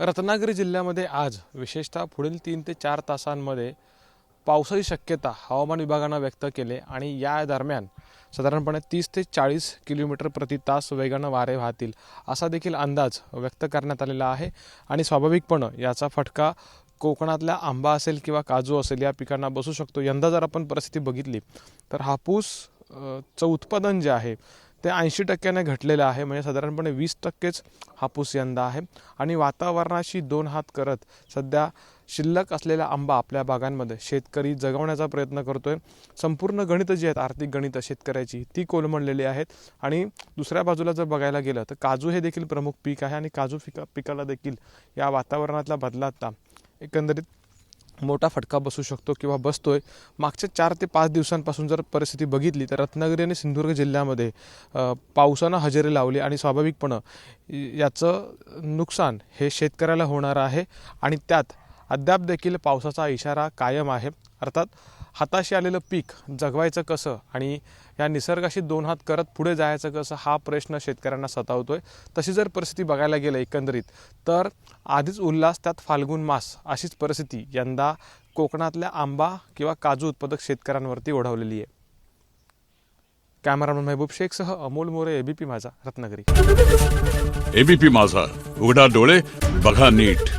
रत्नागिरी जिल्ह्यामध्ये आज विशेषतः पुढील 3 ते 4 तासांमध्ये पावसाची शक्यता हवामान विभागानं व्यक्त केली आणि या दरम्यान साधारणपणे 30 ते 40 किलोमीटर प्रति तास वेगानं वारे वाहतील असा देखील अंदाज व्यक्त करण्यात आलेला आहे। आणि स्वाभाविकपणे याचा फटका कोकणातल्या आंबा असेल किंवा काजू असेल या पिकांना बसू शकतो। यंदा जर आपण परिस्थिती बघितली तर हापूस चं उत्पादन जे आहे ते 80% घटलेलं आहे, म्हणजे साधारणपणे 20%च हापूस यंदा आहे। आणि वातावरणाशी दोन हात करत सध्या शिल्लक असलेला आंबा आपल्या बागांमध्ये शेतकरी जगवण्याचा प्रयत्न करतोय। संपूर्ण गणितं जी आहेत आर्थिक गणितं शेतकऱ्याची ती कोलमडलेली आहेत। आणि दुसऱ्या बाजूला जर बघायला गेलं तर काजू हे देखील प्रमुख पीक आहे आणि काजू पिकाला देखील या वातावरणातल्या बदलाचा एकंदरीत मोठा फटका बसू शकतो किंवा बसतोय। मागच्या 4 ते 5 दिवसांपासून जर परिस्थिती बघितली तर रत्नागिरी आणि सिंधुदुर्ग जिल्ह्यामध्ये पावसानं हजेरी लावली आणि स्वाभाविकपणे याचं नुकसान हे शेतकऱ्याला होणार आहे। आणि त्यात अद्याप देखील पावसाचा इशारा कायम आहे। अर्थात हाताशी आलेलं पीक जगवायचं कसं आणि या निसर्गाशी दोन हात करत पुढे जायचं कसं हा प्रश्न शेतकऱ्यांना सतावतोय। तशी जर परिस्थिती बघायला गेलं एकंदरीत तर आधीच उल्हास त्यात फाल्गुन मास अशीच परिस्थिती यंदा कोकणातल्या आंबा किंवा काजू उत्पादक शेतकऱ्यांवरती ओढवलेली आहे। कॅमेरामन महबूब शेखसह अमोल मोरे, एबीपी माझा, रत्नागिरी। एबीपी माझा, उघडा डोळे बघा नीट।